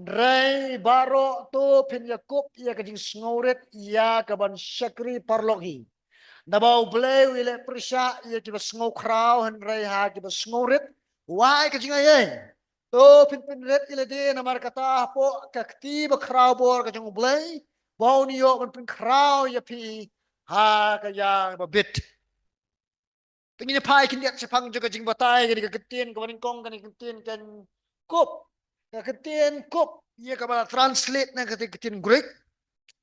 Ray baro to pin Yakub ia kajing sngoret ia kaban syakri parlogi. Nabau blay wile prisha ia kiba sngo kraw han ray ha kiba sngoret. Wai kajing ayay. To pin ret ila de namar kata po kakti ba kraw bor kajing blay. Bau niyo man pin kraw ia pi ha kaya ba bit. Tingin pai kin yak sepang juga jing batai kani ketin kawan kong kani ketin kan kup. Ketin kup ia kabala translate na ketin Greek.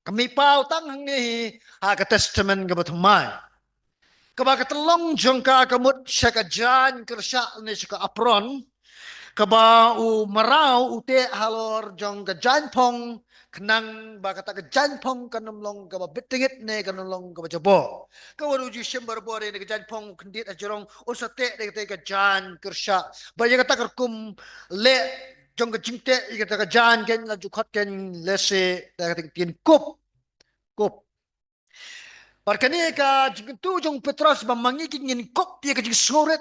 Kami pau tang hang ni ha ka testament ka batumai. Kaba ketelong jongka kamut syakajan kersya ni syaka apron. Kaba u marau ute halor jong ka janpong kenang ba kata ka janpong kanumlong ka ba bitingit ne kanumlong ka ba jabo. Kawan uji syembar bore ne ka janpong kendit ajorong usate ne ka jan kersya. Ba ya kata kerkum le jong ka jingte ya kata ka jan ken la jukhat ken lese da kata tin kup kup. Parkani ka jingtu jong Petros ba mangikin ngin kup ya ka jing soret.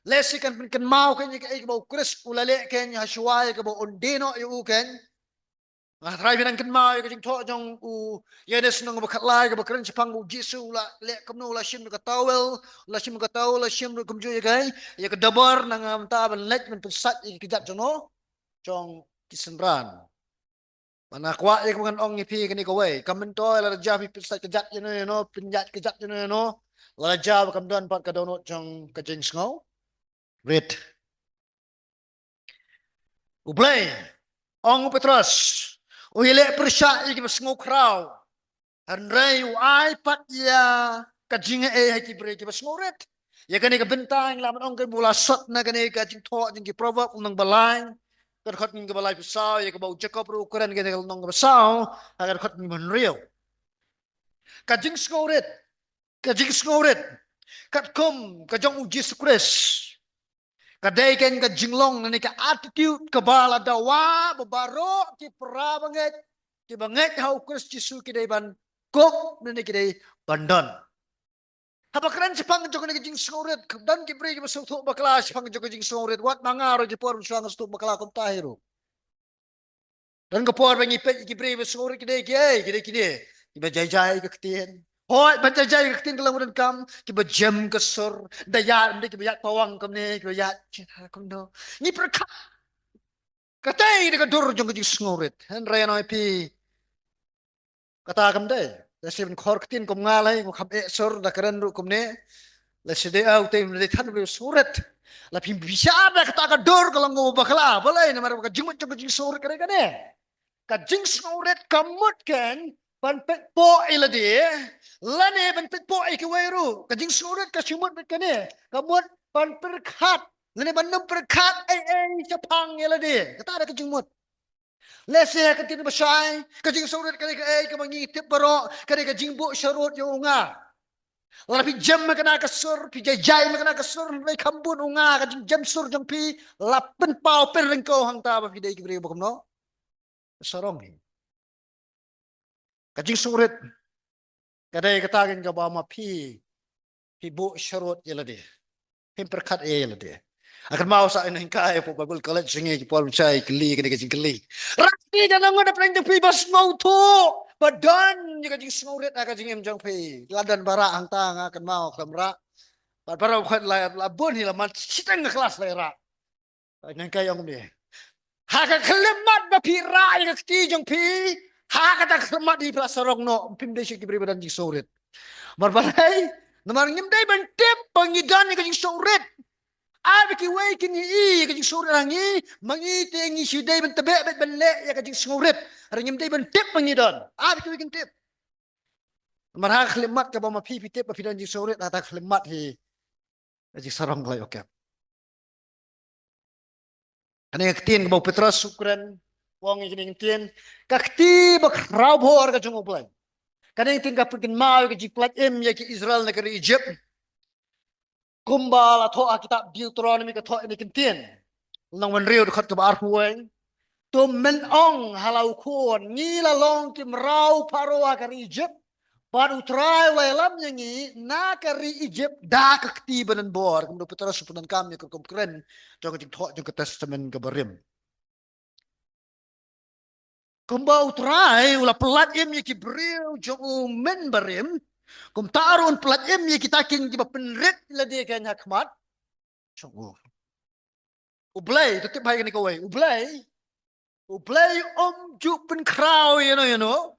Lesi kan mau kan ka ik bau kris ulale kan hashwai ka bau ondino yu kan try binan kan mau ka jing to jong u yenes nang ba khatlai ka ba kren chapang u jisu la le kamno la shim ka tawel la shim ka tawel la shim kum ju ya ya ka dabar nang am ta ban lek men pesat ik kijat jono jong kisenran mana kwa ik bukan ong ni pi kan ko wei kamen to la ja pi pesat kijat no pinjat kijat no la ja kam don pat ka dono jong ka jing sngo Red. Ublay. Ong Petros. Uhile persya iki besngo kraw. Hanray uay pat ya kajinga haki break besngo red. Ya kani ka bentang laman ong kay mula sot na kani ka jing to jing ki proverb nang balay. Kad khot ng balay pisaw ya ka bau Jacob ru kuran kani ka nang pisaw agar khot ng manriyo. Kajing sngo red. Kajing sngo red. Kat kum kajong uji sukres. Kadai kan ka jinglong ni ka attitude ka bala dawa babaro ki prabanget ki banget hau Kristus Yesus ki dai ban kop ni ki dai bandon. Haba kran sepang jok ni jing snoret dan ki bre ki masuk tu bakla sepang jok jing snoret wat mangaro ki por suang stu bakla kom tahiru. Dan ka por bangi pe ki bre snoret ki dai ki dai ki ba jai ka ketien. Hoi baca jai ketin kelang kam kiba jam kesur daya ndi kiba yak pawang kam ne kiba yak cita kam no ni perka katai de dur jong jing snoret han raya noi pi kata kam dai la sim khor ketin kom ngalai ko khab e sur da karen ru kom ne la side au te de than ru suret la pi bisa da kata ka dur kelang go bakla balai na mar ka jing jing suret kare kane ka jing suret kamut kan pan pet po ilade lane ban pet po iki wairu ka jing surat ka simut bet kane kamut pan perkhat lane ban num perkhat ai chapang ilade kata ada ka jingmut lese ka tin basai ka jing surat kane ka ai ka mangi tip baro kane ka jingbu syarut yo unga lapi jam makana ka sur pi jai makana ka sur mai kambun unga ka jing jam sur jong pi lapen pau per rengko hang ta ba pi dai ki bre bokom no sarong ni kajing surat kadai katakan ka ba ma pi bu syarut yelade pim perkat yelade akan mau sa ina hingkai po bagul college singi ki pol chai kli kini kajing kli rati jangan ngoda preng pi bas mau tu badan ni kajing surat kajing em jang pi ladan bara hang tang akan mau kamra bara khat labun hi lamat sitang kelas lera hingkai yang ni haka kelemat ba pi ra yang kti jang pi ha kata kemat di plasarong no pim desi ki beribadan jing soret marbalai namar ngim dai ban tip pangidan ka jing soret abi ki wai kini i ka jing soret rangi mangi tengi sidai ban tabe bet ban le ya ka jing soret ngim dai ban tip pangidan abi ki wai kin tip namar ha kelemat ka ba ma pi tip pa pidan jing soret ata kelemat hi jing sarong lai okey ane ketin ka Petrus ukran wong ini ngintien kakti bak rabor ka jung uplay kaning tingka perkin mau ka jiplat ya ki Israel negeri Egypt kumbala tho kitab Deuteronomy ka tho ini ngintien nang manriu dekat ke bar hueng to men ong halau kon ngila long kim rau paroa ka Egypt baru try welam nyanyi na ka Egypt da kakti banan bor kum do Petrus punan kami ka kren jong jing tho jong ka testament ka barim Kumbau try ula pelat im ye kibril jong men barim. Kum tarun pelat im ye kita king kiba penrit la dia kan hakmat. Jong ublay tu tip hai ni kawai. Ublay ju pen kraw you know.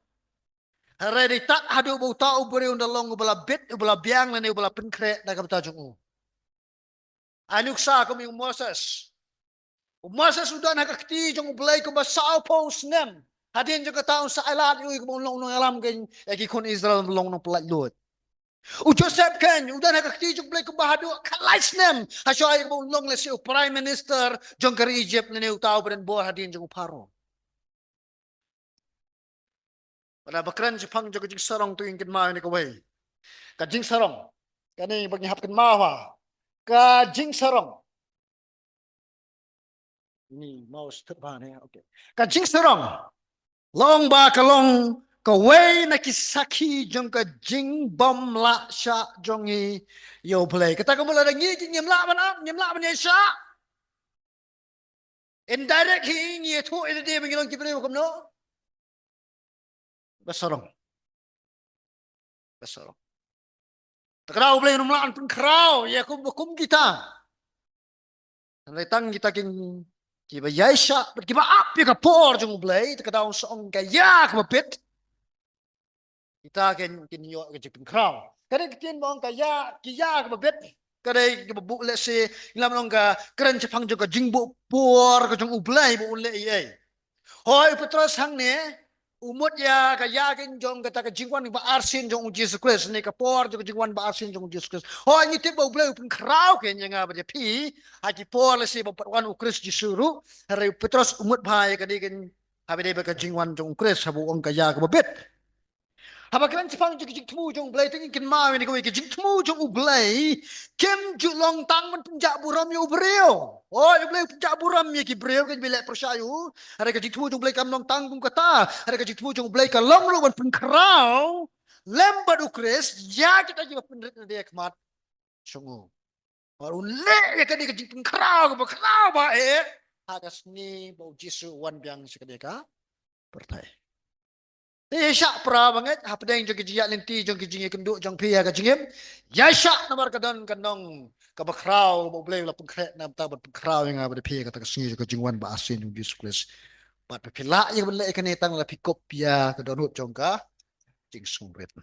Hare di tak hadu bau tau beri undalong ubala bit ubala biang lani ubala penkre na kabta jong. Anuk sa kum yung Moses. Moses sudah nak akti jong ublay ko ba sao pos nem. Hadin juga taon sa alat yung long nong alam kan ikon Israel long nong pelat lut. Joseph kan udah nak akti jong ublay ko ba hadu kalais nem. Hasyo ay ko long lesi prime minister jong kari Egypt ni utao beren bo hadin jong uparo. Pada bakran Jepang jong jing sarong tu ingin mau ni kawai. Kajing sarong. Kani bagi hapkan mawa. Kajing sarong. Ini mau step ni. Okay. Kajing sarong. Long ba kalong kawai na kisaki jong ka jing bom la sha jong i yo play. Kata ko mula ngi nyem la man ya sha. Indirect hi ngi to ina dia mengilong kibre ko no. Basarong. Takraw play num laan pun kraw ya kum kita. Tang kita king kiba yaisha kiba up ya ka por jong play takadaw song ka ya ka pit. Kita kin yo ka jipin kraw. Kada kitin mong ka ya ka pit. Kada bu le se lam long ka kran chapang jong ka jingbo por ka jong ublay bu ule ai. Hoy Petros hang ne umut ya kaya kin jong kata ka jingwan ba arsin jong Jesus Christ ne ka por jong jingwan ba arsin jong Jesus Christ ho ni te ba bleu pun kraw ken nga ba pi ha ki por le se ba wan u Christ jisuru re Petros umut ba ya ka dikin ha be ka jingwan jong Christ ha bu ong kaya ka bet haba kan chpang jing tmu jong blai ting kin ma ni ko ki jing tmu jong u blai kem ju long tang man punja buram yu breo oh yu blai punja buram ye ki breo kan bilek persayu ada ka jing tmu jong blai kam long tang kum kata ada ka jing tmu jong blai ka long ro pun krau lembat u kres ya kita ji pendet dia kmat sungu baru le ya kan ka jing krau ba hadas ni bau jisu wan biang sekadeka pertai syak pra banget hapdeng jong kijia linti jong kijing kenduk jong pia ka jingim ya syak namar kadon kanong ka bakraw bo blay la pengkret nam ta bat bakraw yang abade pia kata kesingi ka jingwan ba asin jong Jesus Christ bat pila yang bele kan etang la pikop pia ka donut jong ka jing sungret